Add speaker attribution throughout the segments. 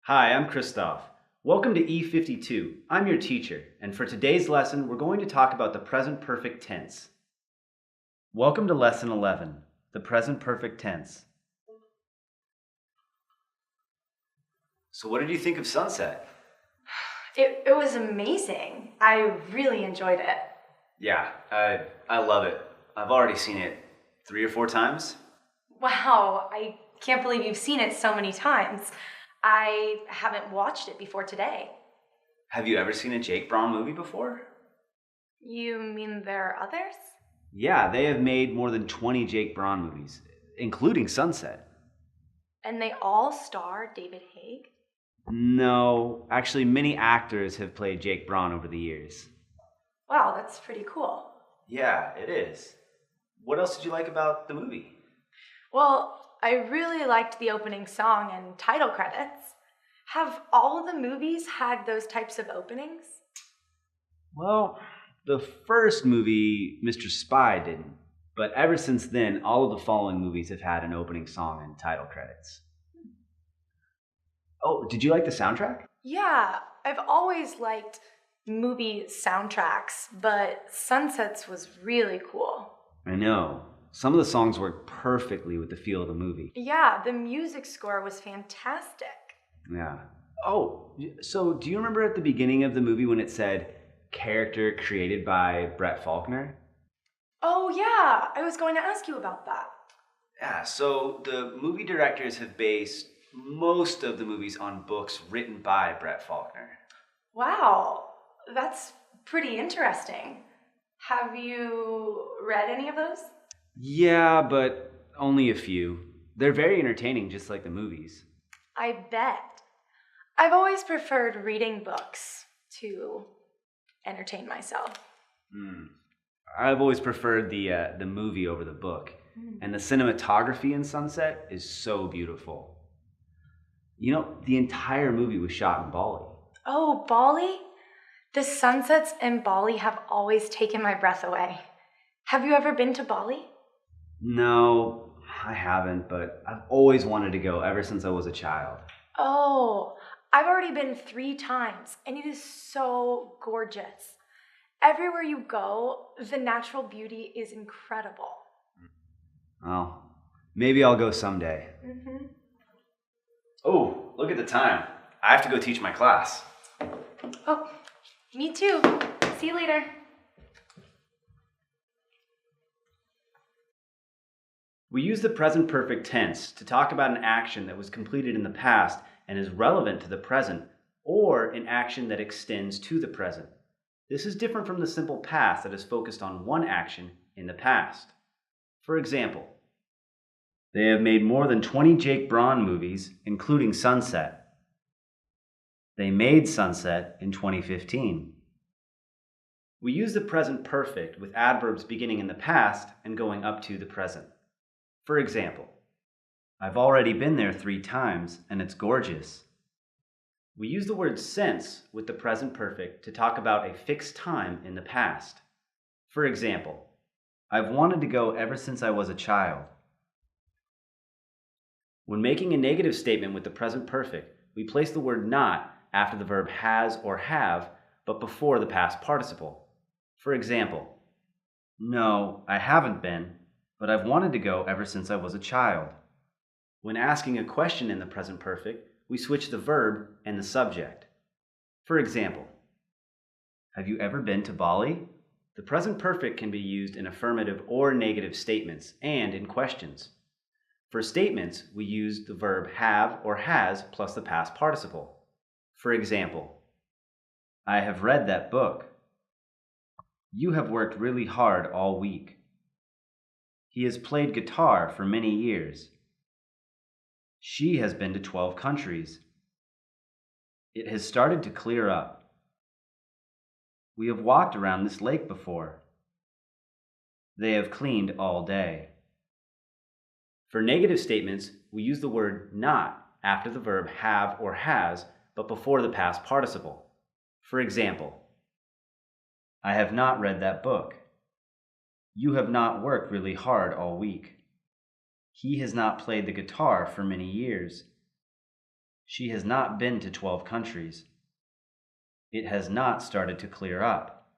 Speaker 1: Hi, I'm Christoph. Welcome to E52. I'm your teacher, and for today's lesson, we're going to talk about the present perfect tense. Welcome to Lesson 11, the present perfect tense. So what did you think of Sunset?
Speaker 2: It was amazing. I really enjoyed it.
Speaker 1: Yeah, I love it. I've already seen it 3 or 4 times.
Speaker 2: Wow, I can't believe you've seen it so many times. I haven't watched it before today.
Speaker 1: Have you ever seen a Jake Braun movie before?
Speaker 2: You mean there are others?
Speaker 1: Yeah, they have made more than 20 Jake Braun movies, including Sunset.
Speaker 2: And they all star David Haig?
Speaker 1: No, actually, many actors have played Jake Braun over the years.
Speaker 2: Wow, that's pretty cool.
Speaker 1: Yeah, it is. What else did you like about the movie?
Speaker 2: Well, I really liked the opening song and title credits. Have all of the movies had those types of openings?
Speaker 1: Well, the first movie, Mr. Spy, didn't. But ever since then, all of the following movies have had an opening song and title credits. Oh, did you like the soundtrack?
Speaker 2: Yeah, I've always liked movie soundtracks, but Sunsets was really cool.
Speaker 1: I know. Some of the songs work perfectly with the feel of the movie.
Speaker 2: Yeah, the music score was fantastic.
Speaker 1: Yeah. Oh, so do you remember at the beginning of the movie when it said character created by Brett Faulkner?
Speaker 2: Oh, yeah, I was going to ask you about that.
Speaker 1: Yeah, so the movie directors have based most of the movies on books written by Brett Faulkner.
Speaker 2: Wow, that's pretty interesting. Have you read any of those?
Speaker 1: Yeah, but only a few. They're very entertaining, just like the movies.
Speaker 2: I bet. I've always preferred reading books to entertain myself.
Speaker 1: I've always preferred the movie over the book, and the cinematography in Sunset is so beautiful. You know, the entire movie was shot in Bali.
Speaker 2: Oh, Bali? The sunsets in Bali have always taken my breath away. Have you ever been to Bali?
Speaker 1: No, I haven't, but I've always wanted to go ever since I was a child.
Speaker 2: Oh, I've already been 3 times, and it is so gorgeous. Everywhere you go, the natural beauty is incredible.
Speaker 1: Well, maybe I'll go someday.
Speaker 2: Mm-hmm.
Speaker 1: Oh, look at the time. I have to go teach my class.
Speaker 2: Oh, me too. See you later.
Speaker 1: We use the present perfect tense to talk about an action that was completed in the past and is relevant to the present, or an action that extends to the present. This is different from the simple past that is focused on one action in the past. For example, they have made more than 20 Jake Braun movies, including Sunset. They made Sunset in 2015. We use the present perfect with adverbs beginning in the past and going up to the present. For example, I've already been there 3 times and it's gorgeous. We use the word since with the present perfect to talk about a fixed time in the past. For example, I've wanted to go ever since I was a child. When making a negative statement with the present perfect, we place the word not after the verb has or have, but before the past participle. For example, no, I haven't been, but I've wanted to go ever since I was a child. When asking a question in the present perfect, we switch the verb and the subject. For example, have you ever been to Bali? The present perfect can be used in affirmative or negative statements and in questions. For statements, we use the verb have or has plus the past participle. For example, I have read that book. You have worked really hard all week. He has played guitar for many years. She has been to 12 countries. It has started to clear up. We have walked around this lake before. They have cleaned all day. For negative statements, we use the word not after the verb have or has, but before the past participle. For example, I have not read that book. You have not worked really hard all week. He has not played the guitar for many years. She has not been to 12 countries. It has not started to clear up.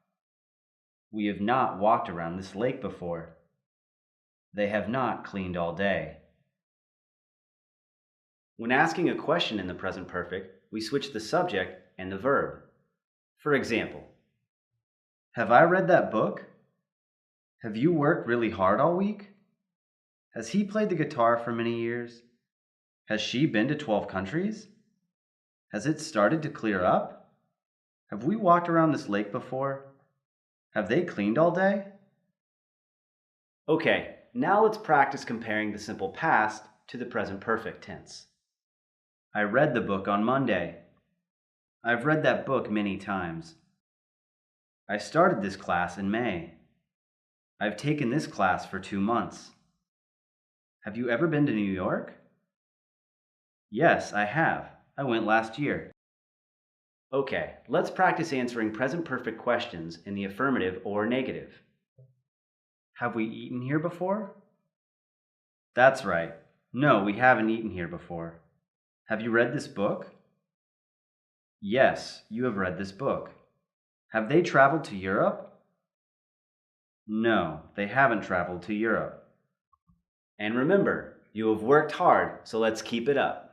Speaker 1: We have not walked around this lake before. They have not cleaned all day. When asking a question in the present perfect, we switch the subject and the verb. For example, have I read that book? Have you worked really hard all week? Has he played the guitar for many years? Has she been to 12 countries? Has it started to clear up? Have we walked around this lake before? Have they cleaned all day? Okay, now let's practice comparing the simple past to the present perfect tense. I read the book on Monday. I've read that book many times. I started this class in May. I've taken this class for 2 months. Have you ever been to New York? Yes, I have. I went last year. Okay, let's practice answering present perfect questions in the affirmative or negative. Have we eaten here before? That's right. No, we haven't eaten here before. Have you read this book? Yes, you have read this book. Have they traveled to Europe? No, they haven't traveled to Europe. And remember, you have worked hard, so let's keep it up.